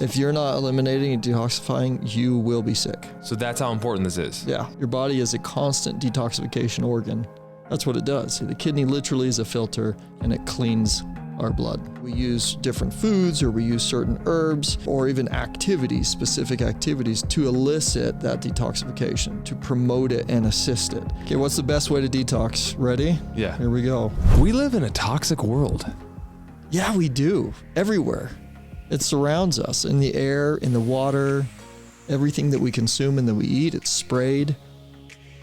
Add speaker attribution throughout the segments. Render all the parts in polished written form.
Speaker 1: If you're not eliminating and detoxifying, you will be sick.
Speaker 2: So that's how important this is.
Speaker 1: Yeah. Your body is a constant detoxification organ. That's what it does. The kidney literally is a filter and it cleans our blood. We use different foods or we use certain herbs or even activities, specific activities to elicit that detoxification, to promote it and assist it. Okay, what's the best way to detox? Ready?
Speaker 2: Yeah.
Speaker 1: Here we go.
Speaker 2: We live in a toxic world.
Speaker 1: Yeah, we do. Everywhere. It surrounds us in the air, in the water, everything that we consume and that we eat, it's sprayed.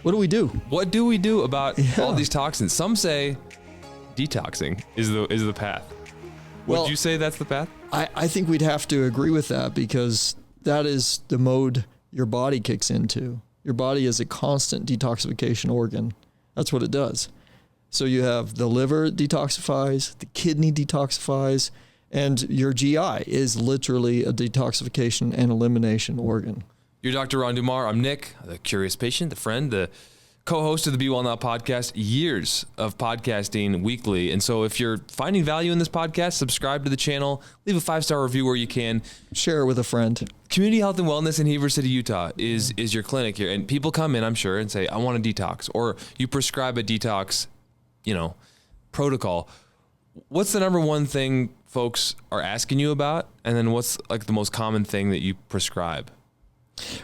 Speaker 1: What do?
Speaker 2: What do we do about all these toxins? Some say detoxing is the path. Would you say that's the path?
Speaker 1: I think we'd have to agree with that because that is the mode your body kicks into. Your body is a constant detoxification organ. That's what it does. So you have the liver detoxifies, the kidney detoxifies, and your GI is literally a detoxification and elimination organ.
Speaker 2: You're Dr. Ron Dummar. I'm Nick, the curious patient, the friend, the co-host of the Be Well Now podcast, years of podcasting weekly. And so if you're finding value in this podcast, subscribe to the channel, leave a 5-star review where you can.
Speaker 1: Share it with a friend.
Speaker 2: Community Health and Wellness in Heber City, Utah is your clinic here. And people come in, I'm sure, and say, I want a detox. Or you prescribe a detox, protocol. What's the number one thing folks are asking you about? And then what's like the most common thing that you prescribe?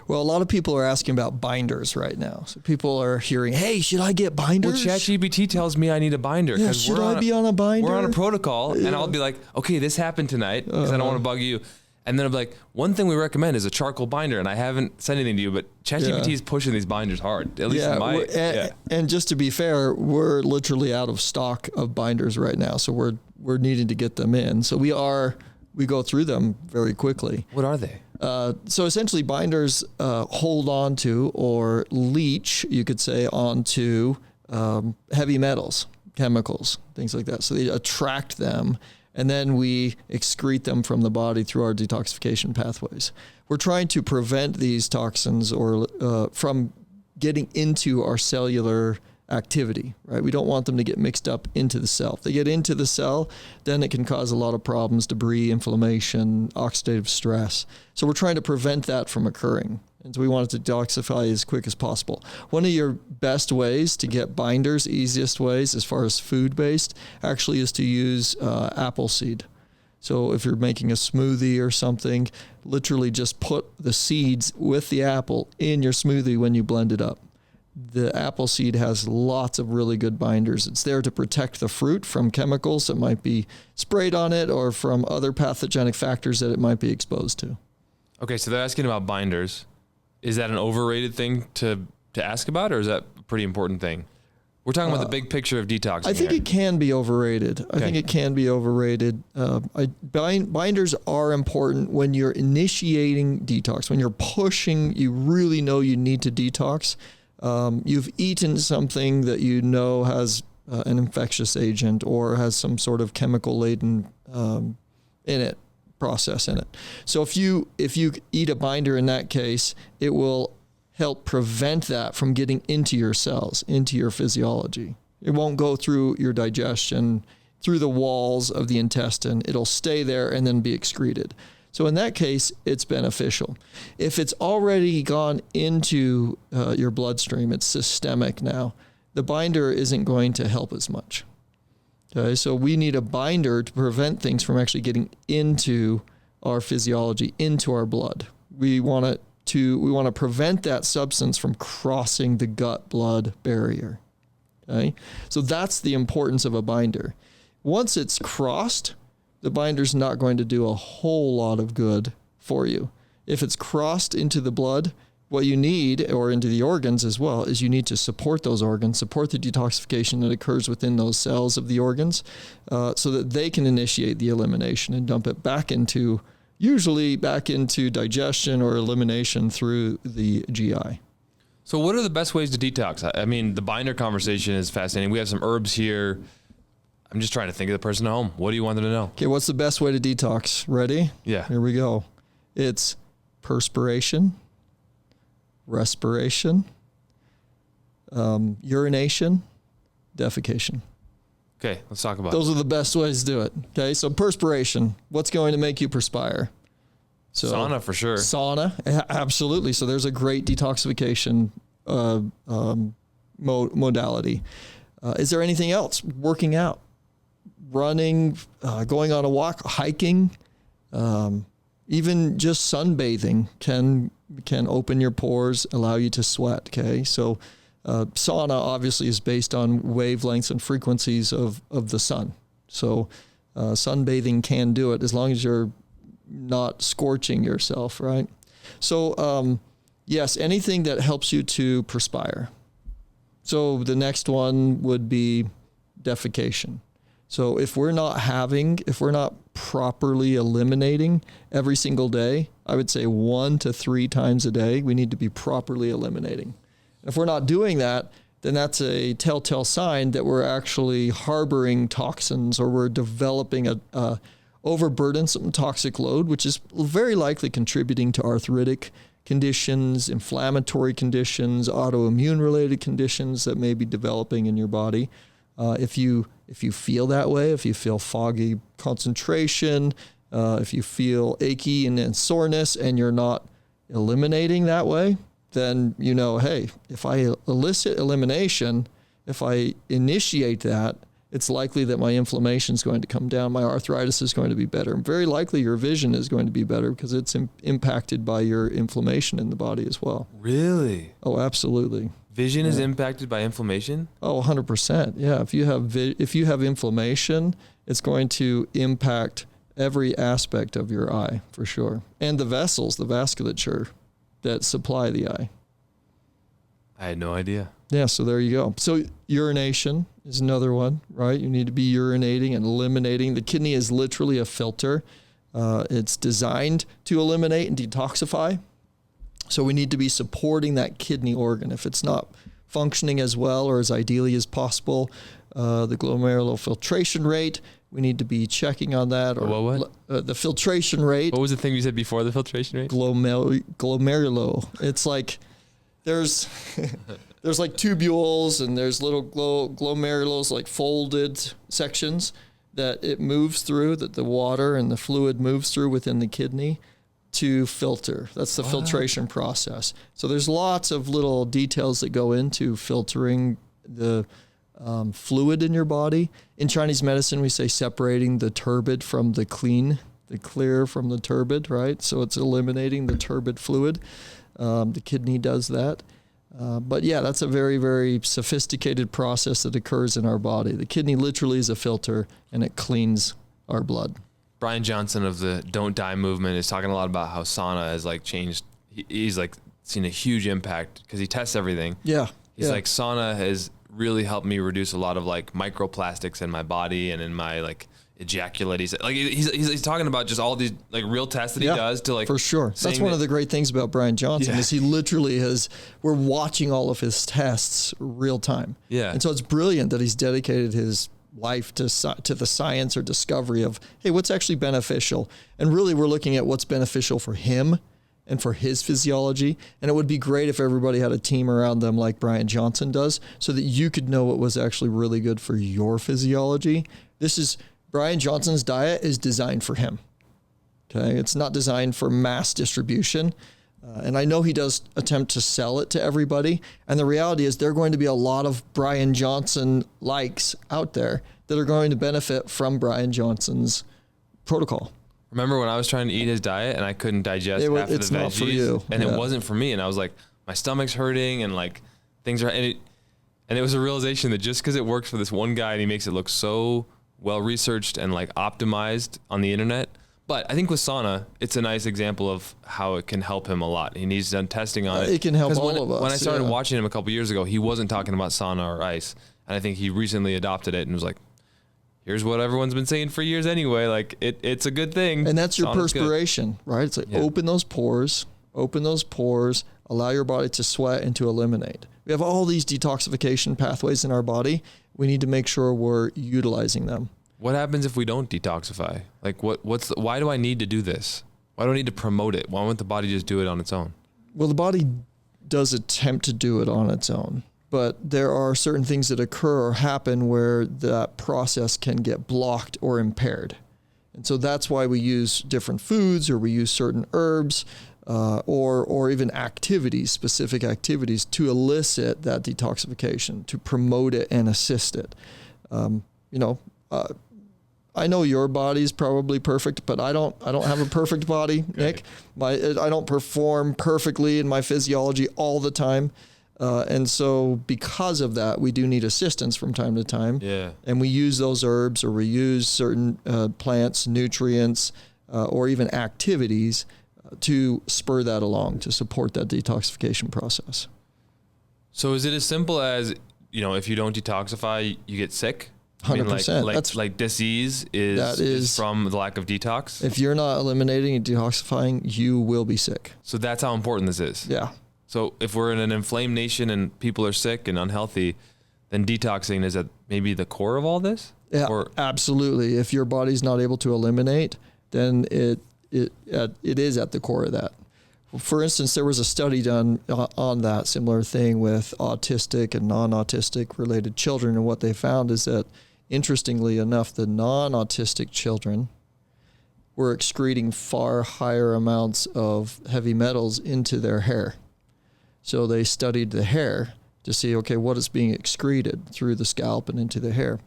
Speaker 1: Well, a lot of people are asking about binders right now. So people are hearing, hey, should I get binders?
Speaker 2: Well, ChatGPT tells me I need a binder.
Speaker 1: Yeah, should I be on a binder?
Speaker 2: We're on a protocol, and I'll be like, okay, this happened tonight because I don't want to bug you. And then I'm like, one thing we recommend is a charcoal binder, and I haven't said anything to you, but ChatGPT is pushing these binders hard, at least in my...
Speaker 1: And just to be fair, we're literally out of stock of binders right now, so we're needing to get them in. So we go through them very quickly.
Speaker 2: What are they?
Speaker 1: So essentially binders hold on to or leach, you could say, onto heavy metals, chemicals, things like that. So they attract them, and then we excrete them from the body through our detoxification pathways. We're trying to prevent these toxins or from getting into our cellular activity, right? We don't want them to get mixed up into the cell. If they get into the cell, then it can cause a lot of problems, debris, inflammation, oxidative stress. So we're trying to prevent that from occurring. And so we want it to detoxify as quick as possible. One of your best ways to get binders, easiest ways as far as food-based, actually is to use apple seed. So if you're making a smoothie or something, literally just put the seeds with the apple in your smoothie when you blend it up. The apple seed has lots of really good binders. It's there to protect the fruit from chemicals that might be sprayed on it or from other pathogenic factors that it might be exposed to.
Speaker 2: Okay, so they're asking about binders. Is that an overrated thing to ask about, or is that a pretty important thing? We're talking about the big picture of detoxing.
Speaker 1: I think it can be overrated. Okay. I think it can be overrated. Binders are important when you're initiating detox, when you're pushing, you really know you need to detox. You've eaten something that you know has an infectious agent or has some sort of chemical laden process in it. So if you eat a binder in that case, it will help prevent that from getting into your cells, into your physiology. It won't go through your digestion, through the walls of the intestine. It'll stay there and then be excreted. So in that case, it's beneficial. If it's already gone into your bloodstream, it's systemic now, the binder isn't going to help as much. Okay, so we need a binder to prevent things from actually getting into our physiology, into our blood. We want to prevent that substance from crossing the gut-blood barrier. Okay, so that's the importance of a binder. Once it's crossed, the binder's not going to do a whole lot of good for you. If it's crossed into the blood, what you need, or into the organs as well, is you need to support those organs, support the detoxification that occurs within those cells of the organs, so that they can initiate the elimination and dump it usually back into digestion or elimination through the GI.
Speaker 2: So what are the best ways to detox? I mean, the binder conversation is fascinating. We have some herbs here. I'm just trying to think of the person at home. What do you want them to know?
Speaker 1: Okay, what's the best way to detox? Ready?
Speaker 2: Yeah.
Speaker 1: Here we go. It's perspiration, respiration, urination, defecation.
Speaker 2: Okay, let's talk about
Speaker 1: Those are the best ways to do it. Okay, so perspiration. What's going to make you perspire? So
Speaker 2: sauna for sure.
Speaker 1: Sauna, absolutely. So there's a great detoxification modality. Is there anything else? Working out, running, going on a walk, hiking, even just sunbathing can open your pores, allow you to sweat. Okay, so sauna obviously is based on wavelengths and frequencies of the sun. So sunbathing can do it as long as you're not scorching yourself, right? So yes, anything that helps you to perspire. So the next one would be defecation. So if we're not properly eliminating every single day, I would say 1 to 3 times a day, we need to be properly eliminating. If we're not doing that, then that's a telltale sign that we're actually harboring toxins, or we're developing a overburdensome toxic load, which is very likely contributing to arthritic conditions, inflammatory conditions, autoimmune related conditions that may be developing in your body. If you feel that way, if you feel foggy concentration, if you feel achy and soreness and you're not eliminating that way, then you know, hey, if I elicit elimination, if I initiate that, it's likely that my inflammation is going to come down, my arthritis is going to be better. And very likely your vision is going to be better because it's impacted by your inflammation in the body as well.
Speaker 2: Really?
Speaker 1: Oh, absolutely.
Speaker 2: Vision is impacted by inflammation?
Speaker 1: Oh, 100%. Yeah, if you have inflammation, it's going to impact every aspect of your eye for sure. And the vessels, the vasculature that supply the eye.
Speaker 2: I had no idea.
Speaker 1: Yeah, so there you go. So urination is another one, right? You need to be urinating and eliminating. The kidney is literally a filter. It's designed to eliminate and detoxify. So we need to be supporting that kidney organ. If it's not functioning as well or as ideally as possible, the glomerular filtration rate, we need to be checking on that. Or
Speaker 2: what?
Speaker 1: The filtration rate.
Speaker 2: What was the thing you said before the filtration rate?
Speaker 1: Glomerular. It's like there's like tubules and there's little glomerulus, like folded sections that it moves through, that the water and the fluid moves through within the kidney to filter. That's the filtration process. So there's lots of little details that go into filtering the fluid in your body. In Chinese medicine, we say separating the turbid from the clear from the turbid, right? So it's eliminating the turbid fluid. The kidney does that. But yeah, that's a very, very sophisticated process that occurs in our body. The kidney literally is a filter and it cleans our blood.
Speaker 2: Brian Johnson of the Don't Die movement is talking a lot about how sauna has like changed. He's like seen a huge impact because he tests everything.
Speaker 1: Yeah.
Speaker 2: He's like, sauna has really helped me reduce a lot of like microplastics in my body and in my like ejaculate. He's talking about just all these like real tests that he does to like,
Speaker 1: for sure. That's one of the great things about Brian Johnson is he literally we're watching all of his tests real time.
Speaker 2: Yeah.
Speaker 1: And so it's brilliant that he's dedicated his life to the science or discovery of, hey, what's actually beneficial? And really we're looking at what's beneficial for him and for his physiology. And it would be great if everybody had a team around them like Brian Johnson does so that you could know what was actually really good for your physiology. Brian Johnson's diet is designed for him. Okay. It's not designed for mass distribution. And I know he does attempt to sell it to everybody. And the reality is there are going to be a lot of Brian Johnson likes out there that are going to benefit from Brian Johnson's protocol.
Speaker 2: Remember when I was trying to eat his diet and I couldn't digest half of the veggies?
Speaker 1: Not for you.
Speaker 2: And it wasn't for me. And I was like, my stomach's hurting and like things are, and it was a realization that just because it works for this one guy and he makes it look so well researched and like optimized on the internet. But I think with sauna, it's a nice example of how it can help him a lot. And he's done testing on it.
Speaker 1: It can help all of us.
Speaker 2: When I started watching him a couple years ago, he wasn't talking about sauna or ice. And I think he recently adopted it and was like, here's what everyone's been saying for years anyway. Like it's a good thing.
Speaker 1: And that's your perspiration, right? It's like open those pores, allow your body to sweat and to eliminate. We have all these detoxification pathways in our body. We need to make sure we're utilizing them.
Speaker 2: What happens if we don't detoxify? Like why do I need to do this? Why do I need to promote it? Why won't the body just do it on its own?
Speaker 1: Well, the body does attempt to do it on its own, but there are certain things that occur or happen where that process can get blocked or impaired. And so that's why we use different foods, or we use certain herbs, or even activities, specific activities, to elicit that detoxification, to promote it and assist it. I know your body's probably perfect, but I don't have a perfect body, Nick. I don't perform perfectly in my physiology all the time. And so because of that, we do need assistance from time to time.
Speaker 2: Yeah.
Speaker 1: And we use those herbs, or we use certain plants, nutrients, or even activities to spur that along, to support that detoxification process.
Speaker 2: So is it as simple as, if you don't detoxify, you get sick?
Speaker 1: 100%.
Speaker 2: Like disease is from the lack of detox?
Speaker 1: If you're not eliminating and detoxifying, you will be sick.
Speaker 2: So that's how important this is?
Speaker 1: Yeah.
Speaker 2: So if we're in an inflamed nation and people are sick and unhealthy, then detoxing is at maybe the core of all this?
Speaker 1: Yeah, absolutely. If your body's not able to eliminate, then it is at the core of that. For instance, there was a study done on that similar thing with autistic and non-autistic related children, and what they found is that, interestingly enough, the non-autistic children were excreting far higher amounts of heavy metals into their hair. So they studied the hair to see, okay, what is being excreted through the scalp and into the hair.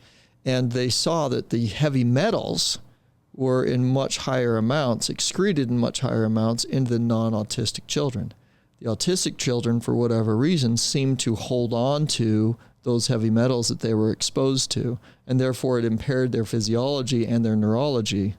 Speaker 1: And they saw that the heavy metals were in much higher amounts, excreted in much higher amounts in the non-autistic children. The autistic children, for whatever reason, seemed to hold on to those heavy metals that they were exposed to, and therefore it impaired their physiology and their neurology.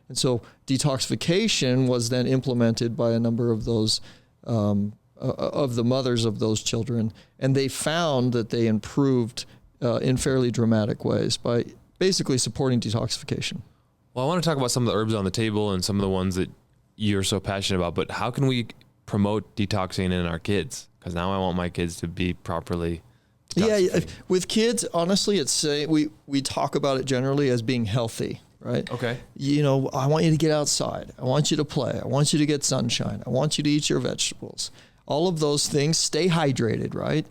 Speaker 1: And so detoxification was then implemented by a number of those of the mothers of those children, and they found that they improved in fairly dramatic ways by basically supporting detoxification.
Speaker 2: Well, I want to talk about some of the herbs on the table and some of the ones that you're so passionate about, but how can we promote detoxing in our kids? Because now I want my kids to be properly detoxified.
Speaker 1: Yeah, with kids, honestly, we talk about it generally as being healthy, right?
Speaker 2: Okay.
Speaker 1: I want you to get outside. I want you to play. I want you to get sunshine. I want you to eat your vegetables. All of those things, stay hydrated, right?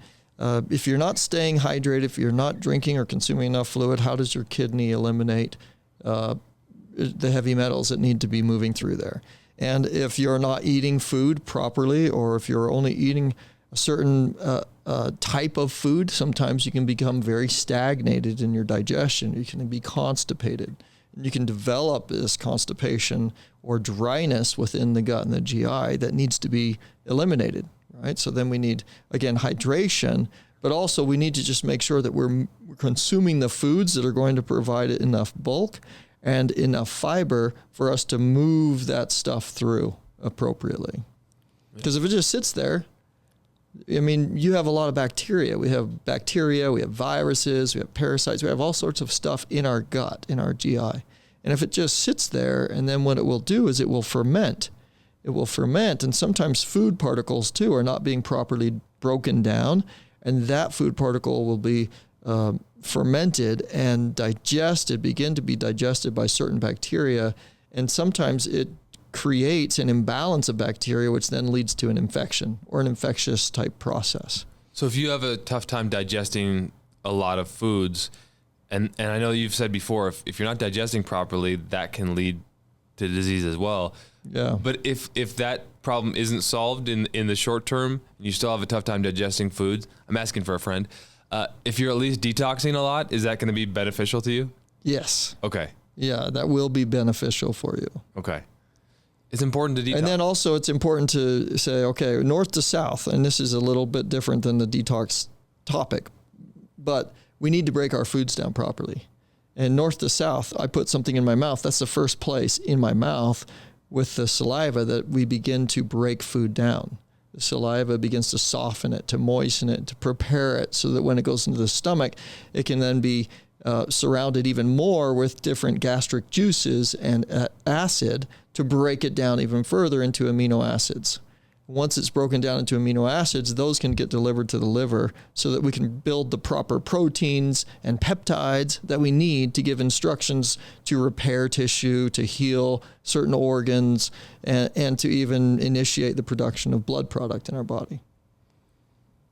Speaker 1: If you're not staying hydrated, if you're not drinking or consuming enough fluid, how does your kidney eliminate the heavy metals that need to be moving through there? And if you're not eating food properly, or if you're only eating a certain type of food, sometimes you can become very stagnated in your digestion. You can be constipated. And you can develop this constipation or dryness within the gut and the GI that needs to be eliminated, right? So then we need, again, hydration, but also we need to just make sure that we're consuming the foods that are going to provide enough bulk and enough fiber for us to move that stuff through appropriately. Because if it just sits there, you have a lot of bacteria. We have bacteria, we have viruses, we have parasites, we have all sorts of stuff in our gut, in our GI. And if it just sits there, and then what it will do is it will ferment. It will ferment, and sometimes food particles too are not being properly broken down, and that food particle will be fermented and begin to be digested by certain bacteria, and sometimes it creates an imbalance of bacteria, which then leads to an infection or an infectious type process.
Speaker 2: So if you have a tough time digesting a lot of foods, and I know you've said before, if you're not digesting properly, that can lead to disease as well.
Speaker 1: Yeah.
Speaker 2: But if that problem isn't solved in the short term, and you still have a tough time digesting foods, I'm asking for a friend, if you're at least detoxing a lot, is that going to be beneficial to you?
Speaker 1: Yes.
Speaker 2: Okay.
Speaker 1: Yeah, that will be beneficial for you.
Speaker 2: Okay. It's important to detox.
Speaker 1: And then also it's important to say, okay, north to south, and this is a little bit different than the detox topic, but we need to break our foods down properly. And north to south, I put something in my mouth. That's the first place in my mouth with the saliva that we begin to break food down. The saliva begins to soften it, to moisten it, to prepare it so that when it goes into the stomach, it can then be surrounded even more with different gastric juices and acid to break it down even further into amino acids. Once it's broken down into amino acids, those can get delivered to the liver so that we can build the proper proteins and peptides that we need to give instructions to repair tissue, to heal certain organs, and to even initiate the production of blood product in our body.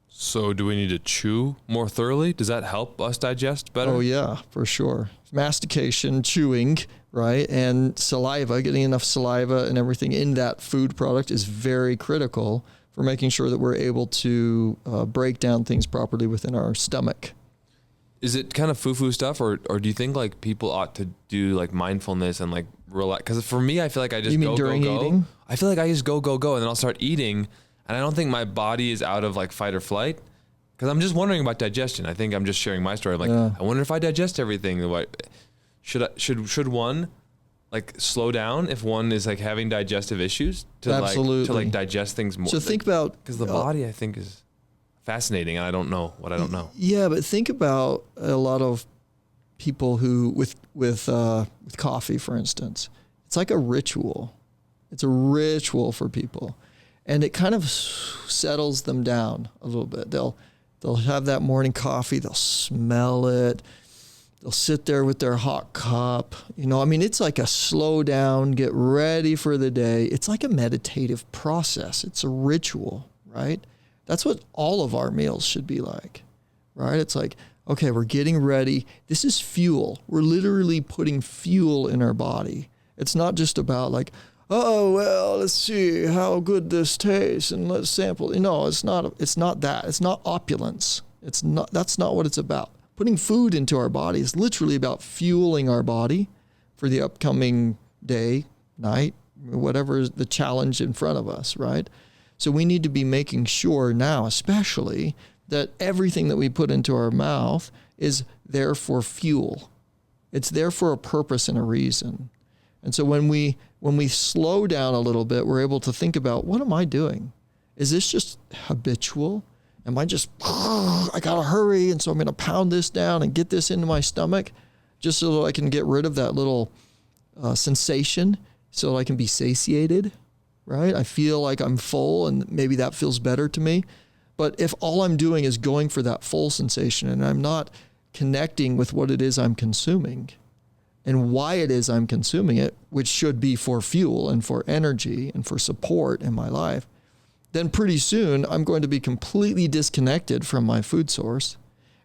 Speaker 2: So do we need to chew more thoroughly? Does that help us digest better?
Speaker 1: Oh yeah, for sure. Mastication, chewing right? And saliva, getting enough saliva and everything in that food product is very critical for making sure that we're able to break down things properly within our stomach.
Speaker 2: Is it kind of foo-foo stuff, or do you think like people ought to do like mindfulness and like relax? Because for me, I feel like I just go eating? I feel like I just go, and then I'll start eating, and I don't think my body is out of like fight or flight. Because I'm just wondering about digestion. I think I'm just sharing my story. I'm like, I wonder if I digest everything. Should one like slow down if one is like having digestive issues to like digest things more?
Speaker 1: So think about,
Speaker 2: because the body I think is fascinating, and I don't know what I don't know.
Speaker 1: Yeah, but think about a lot of people who with coffee, for instance. It's like a ritual. It's a ritual for people, and it kind of settles them down a little bit. They'll have that morning coffee. They'll smell it. They'll sit there with their hot cup. I mean, it's like a slow down, get ready for the day. It's like a meditative process. It's a ritual, right? That's what all of our meals should be like, right? It's like, okay, we're getting ready. This is fuel. We're literally putting fuel in our body. It's not just about like, oh, well, let's see how good this tastes and let's sample. It's not that. It's not opulence. That's not what it's about. Putting food into our body is literally about fueling our body for the upcoming day, night, whatever is the challenge in front of us, right? So we need to be making sure now, especially, that everything that we put into our mouth is there for fuel. It's there for a purpose and a reason. And so when we slow down a little bit, we're able to think about, what am I doing? Is this just habitual? Am I just, I gotta hurry, and so I'm gonna pound this down and get this into my stomach just so that I can get rid of that little sensation so that I can be satiated, right? I feel like I'm full and maybe that feels better to me. But if all I'm doing is going for that full sensation and I'm not connecting with what it is I'm consuming and why it is I'm consuming it, which should be for fuel and for energy and for support in my life, then pretty soon I'm going to be completely disconnected from my food source,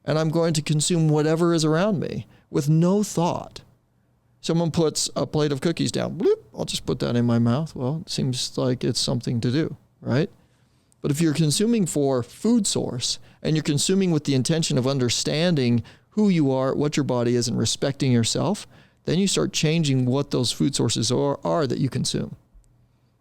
Speaker 1: and I'm going to consume whatever is around me with no thought. Someone puts a plate of cookies down, bloop, I'll just put that in my mouth. Well, it seems like it's something to do, right? But if you're consuming for food source and you're consuming with the intention of understanding who you are, what your body is, and respecting yourself, then you start changing what those food sources are that you consume.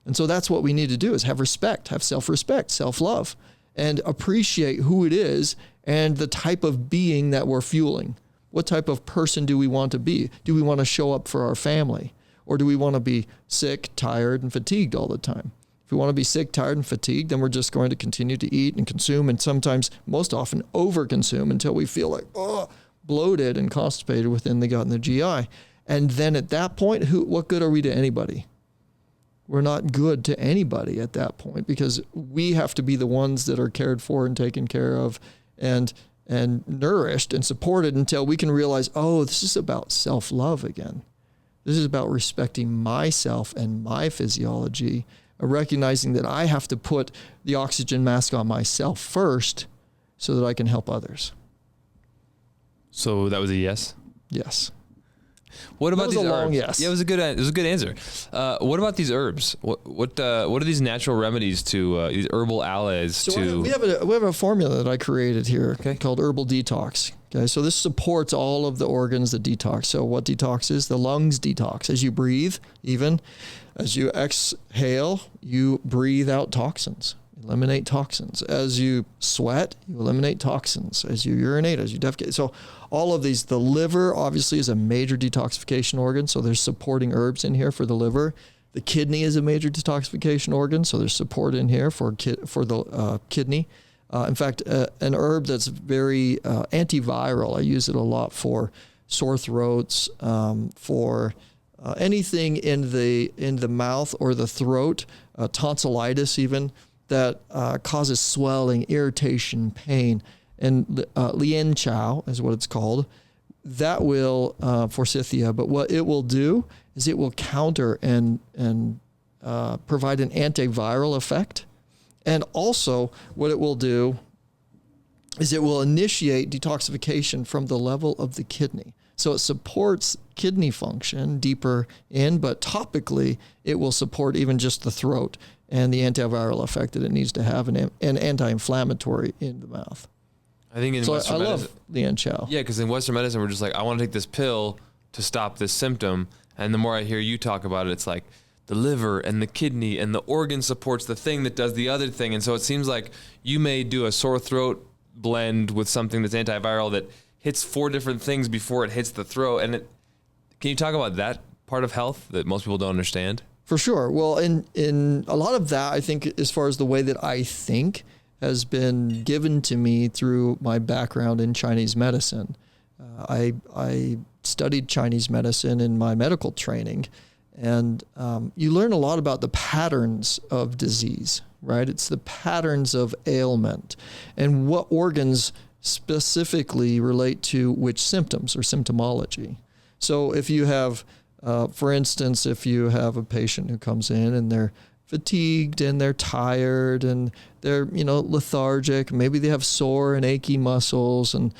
Speaker 1: And so that's what we need to do, is have respect, have self-respect, self-love, and appreciate who it is and the type of being that we're fueling. What type of person do we want to be? Do we want to show up for our family? Or do we want to be sick, tired, and fatigued all the time? If we want to be sick, tired, and fatigued, then we're just going to continue to eat and consume, and sometimes, most often, overconsume until we feel like, bloated and constipated within the gut and the GI. And then at that point, what good are we to anybody? We're not good to anybody at that point, because we have to be the ones that are cared for and taken care of and nourished and supported until we can realize, this is about self-love again. This is about respecting myself and my physiology, recognizing that I have to put the oxygen mask on myself first so that I can help others.
Speaker 2: So that was a yes?
Speaker 1: Yes.
Speaker 2: What about these herbs?
Speaker 1: Yes.
Speaker 2: Yeah, it was a good answer. What about these herbs? What are these natural remedies to these herbal allies?
Speaker 1: So we have a formula that I created here called Herbal Detox. Okay, so this supports all of the organs that detox. So what detoxes? The lungs detox. As you breathe, even as you exhale, you breathe out toxins. Eliminate toxins. As you sweat, you eliminate toxins. As you urinate, as you defecate. So all of these, the liver obviously is a major detoxification organ. So there's supporting herbs in here for the liver. The kidney is a major detoxification organ. So there's support in here for the kidney. In fact, an herb that's very antiviral. I use it a lot for sore throats, for anything in the mouth or the throat, tonsillitis even, that causes swelling, irritation, pain. And Lien Chow is what it's called. That will, forsythia, but what it will do is it will counter and provide an antiviral effect. And also what it will do is it will initiate detoxification from the level of the kidney. So it supports kidney function deeper in, but topically it will support even just the throat and the antiviral effect that it needs to have, and anti-inflammatory in the mouth.
Speaker 2: I think in Western
Speaker 1: I
Speaker 2: medicine,
Speaker 1: love Lian Chow.
Speaker 2: Yeah, because in Western medicine, we're just like, I want to take this pill to stop this symptom. And the more I hear you talk about it, it's like the liver and the kidney and the organ supports the thing that does the other thing. And so it seems like you may do a sore throat blend with something that's antiviral that hits 4 different things before it hits the throat. And can you talk about that part of health that most people don't understand?
Speaker 1: For sure. Well, in a lot of that, I think as far as the way that I think has been given to me through my background in Chinese medicine. I studied Chinese medicine in my medical training, and you learn a lot about the patterns of disease, right? It's the patterns of ailment and what organs specifically relate to which symptoms or symptomology. So if you have, for instance, if you have a patient who comes in and they're fatigued and they're tired and they're, lethargic, maybe they have sore and achy muscles, and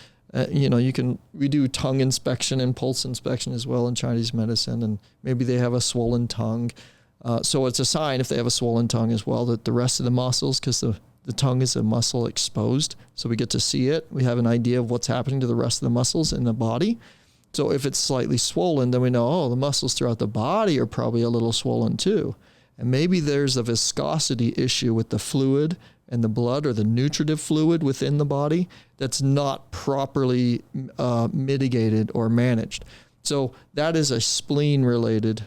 Speaker 1: we do tongue inspection and pulse inspection as well in Chinese medicine, and maybe they have a swollen tongue. So it's a sign if they have a swollen tongue as well that the rest of the muscles, because the tongue is a muscle exposed, so we get to see it. We have an idea of what's happening to the rest of the muscles in the body. So if it's slightly swollen, then we know, the muscles throughout the body are probably a little swollen too. And maybe there's a viscosity issue with the fluid and the blood, or the nutritive fluid within the body, that's not properly mitigated or managed. So that is a spleen-related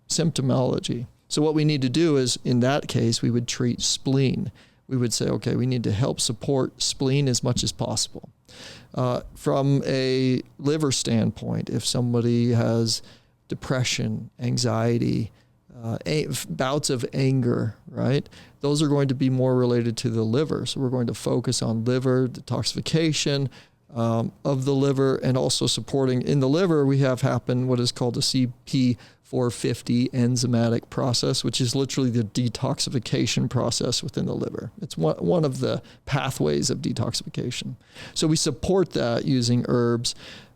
Speaker 1: symptomology. So what we need to do is, in that case, we would treat spleen. We would say, okay, we need to help support spleen as much as possible. From a liver standpoint, if somebody has depression, anxiety, bouts of anger, right? Those are going to be more related to the liver. So we're going to focus on liver detoxification of the liver, and also supporting in the liver. We have happen what is called a CP450 enzymatic process, which is literally the detoxification process within the liver. It's one of the pathways of detoxification. So we support that using herbs,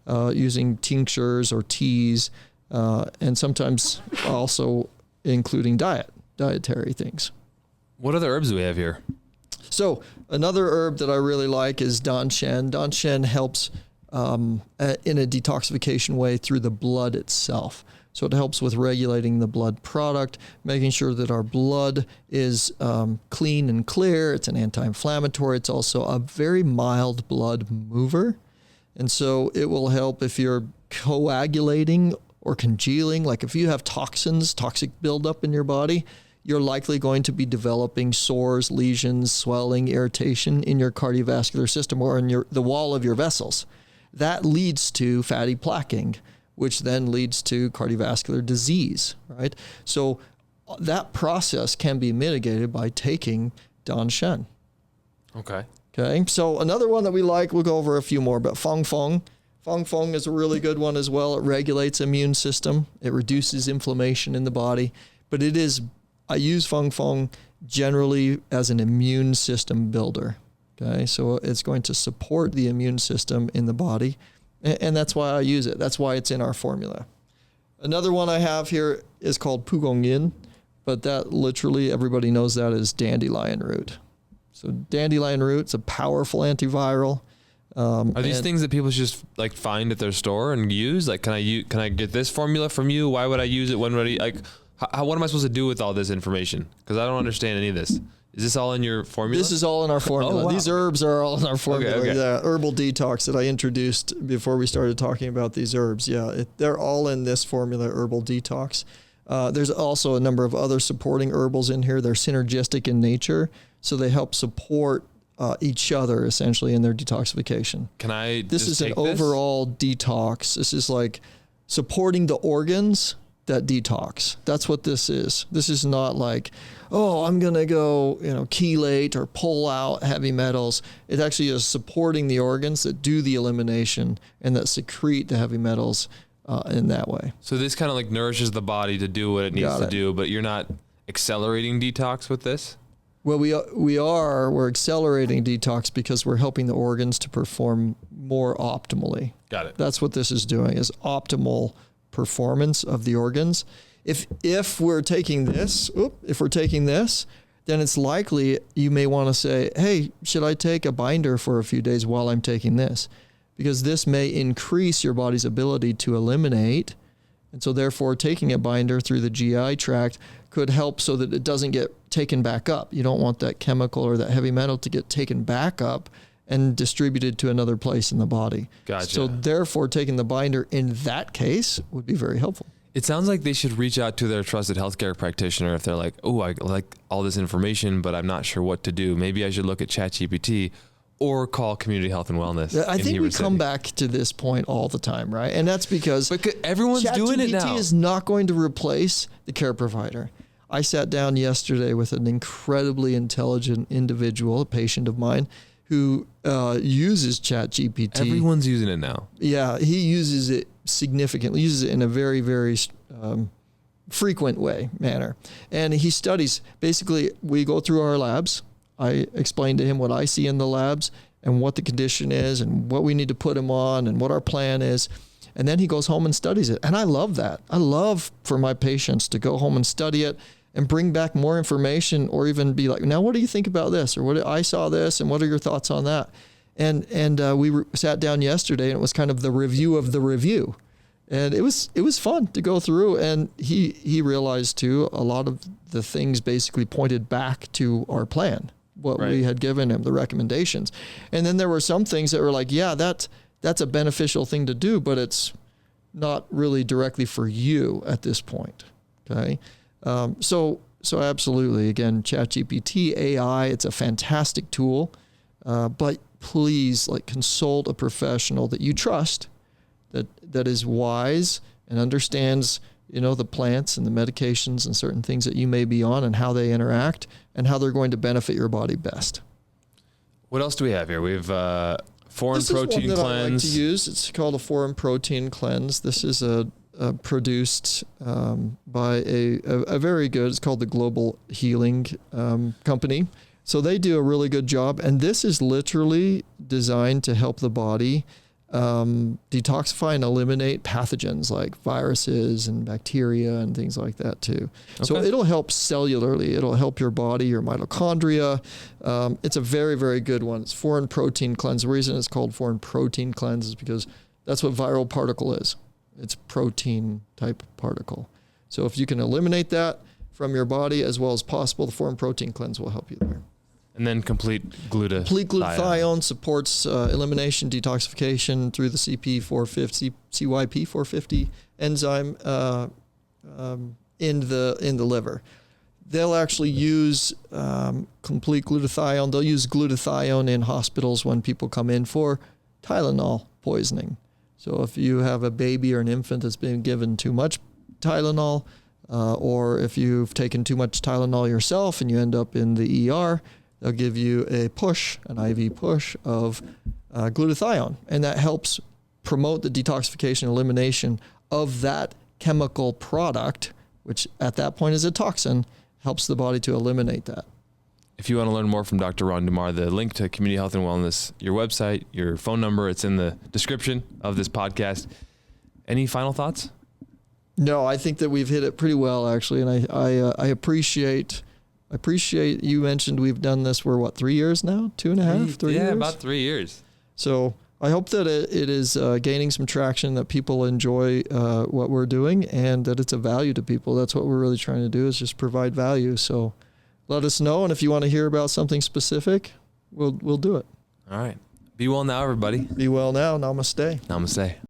Speaker 1: using tinctures or teas, and sometimes also including dietary things.
Speaker 2: What other herbs do we have here?
Speaker 1: So another herb that I really like is danshen. Danshen helps in a detoxification way through the blood itself. So it helps with regulating the blood product, making sure that our blood is clean and clear. It's an anti-inflammatory. It's also a very mild blood mover. And so it will help if you're coagulating or congealing, like if you have toxic buildup in your body, you're likely going to be developing sores, lesions, swelling, irritation in your cardiovascular system or in the wall of your vessels. That leads to fatty plaquing, which then leads to cardiovascular disease, right? So that process can be mitigated by taking danshen.
Speaker 2: Okay.
Speaker 1: So another one that we like, we'll go over a few more, but feng feng. Feng feng is a really good one as well. It regulates immune system. It reduces inflammation in the body. But I use feng feng generally as an immune system builder. Okay, so it's going to support the immune system in the body. And that's why I use it. That's why it's in our formula. Another one I have here is called pugong yin, but that literally everybody knows that as dandelion root. So dandelion root's a powerful antiviral.
Speaker 2: Are these things that people just like find at their store and use? Like, can I get this formula from you? Why would I use it? When would I, like, what am I supposed to do with all this information? Because I don't understand any of this. Is this all in your formula?
Speaker 1: This is all in our formula.
Speaker 2: Oh, wow.
Speaker 1: These herbs are all in our formula.
Speaker 2: Okay.
Speaker 1: The herbal detox that I introduced before we started talking about these herbs. Yeah, they're all in this formula, herbal detox. There's also a number of other supporting herbals in here. They're synergistic in nature, so they help support each other essentially in their detoxification. This is an overall detox. This is like supporting the organs that detox. That's what this is. This is not like, I'm going to go, chelate or pull out heavy metals. It actually is supporting the organs that do the elimination and that secrete the heavy metals in that way.
Speaker 2: So this kind of like nourishes the body to do what it needs to do, but you're not accelerating detox with this?
Speaker 1: Well, we're accelerating detox because we're helping the organs to perform more optimally.
Speaker 2: Got it.
Speaker 1: That's what this is doing, is optimal performance of the organs. If we're taking this, then it's likely you may want to say, hey, should I take a binder for a few days while I'm taking this? Because this may increase your body's ability to eliminate. And so therefore taking a binder through the GI tract could help so that it doesn't get taken back up. You don't want that chemical or that heavy metal to get taken back up and distributed to another place in the body.
Speaker 2: Gotcha.
Speaker 1: So therefore taking the binder in that case would be very helpful.
Speaker 2: It sounds like they should reach out to their trusted healthcare practitioner if they're like, oh, I like all this information, but I'm not sure what to do. Maybe I should look at ChatGPT or call Community Health and Wellness.
Speaker 1: I think we come back to this point all the time, right? And that's because
Speaker 2: everyone's doing it now.
Speaker 1: ChatGPT is not going to replace the care provider. I sat down yesterday with an incredibly intelligent individual, a patient of mine, who uses ChatGPT.
Speaker 2: Everyone's using it now.
Speaker 1: Yeah, he uses it significantly, uses it in a very, very frequent manner. And he studies, basically, we go through our labs. I explain to him what I see in the labs and what the condition is and what we need to put him on and what our plan is. And then he goes home and studies it. And I love that. I love for my patients to go home and study it and bring back more information, or even be like, now, what do you think about this? Or what, I saw this, and what are your thoughts on that? And we sat down yesterday, and it was kind of the review of the review. And it was fun to go through. And he realized too, a lot of the things basically pointed back to our plan, what we had given him, the recommendations. And then there were some things that were like, yeah, that's a beneficial thing to do, but it's not really directly for you at this point. Okay. So absolutely, again, ChatGPT, AI, it's a fantastic tool, but please consult a professional that you trust, that is wise and understands, the plants and the medications and certain things that you may be on and how they interact and how they're going to benefit your body best.
Speaker 2: What else do we have here? We have foreign protein
Speaker 1: cleanse. This is one that I like to use. It's called a foreign protein cleanse. This is produced by a very good, it's called the Global Healing Company. So they do a really good job. And this is literally designed to help the body detoxify and eliminate pathogens like viruses and bacteria and things like that too. Okay. So it'll help cellularly. It'll help your body, your mitochondria. It's a very, very good one. It's foreign protein cleanse. The reason it's called foreign protein cleanse is because that's what viral particle is. It's protein type particle. So if you can eliminate that from your body as well as possible, the foreign protein cleanse will help you there.
Speaker 2: And then complete glutathione.
Speaker 1: Complete glutathione supports elimination, detoxification through the CYP450 enzyme in the liver. They'll actually use complete glutathione. They'll use glutathione in hospitals when people come in for Tylenol poisoning. So if you have a baby or an infant that's been given too much Tylenol, or if you've taken too much Tylenol yourself and you end up in the ER, they'll give you an IV push of glutathione. And that helps promote the detoxification and elimination of that chemical product, which at that point is a toxin, helps the body to eliminate that.
Speaker 2: If you want to learn more from Dr. Ron Dummar, the link to Community Health and Wellness, your website, your phone number, it's in the description of this podcast. Any final thoughts?
Speaker 1: No, I think that we've hit it pretty well, actually. And I appreciate you mentioned we've done this for 3 years now? 2.5, 3 years?
Speaker 2: Yeah, about 3 years.
Speaker 1: So I hope that it is gaining some traction, that people enjoy what we're doing, and that it's a value to people. That's what we're really trying to do, is just provide value. So let us know. And if you want to hear about something specific, we'll do it.
Speaker 2: All right. Be well now, everybody.
Speaker 1: Be well now. Namaste.
Speaker 2: Namaste.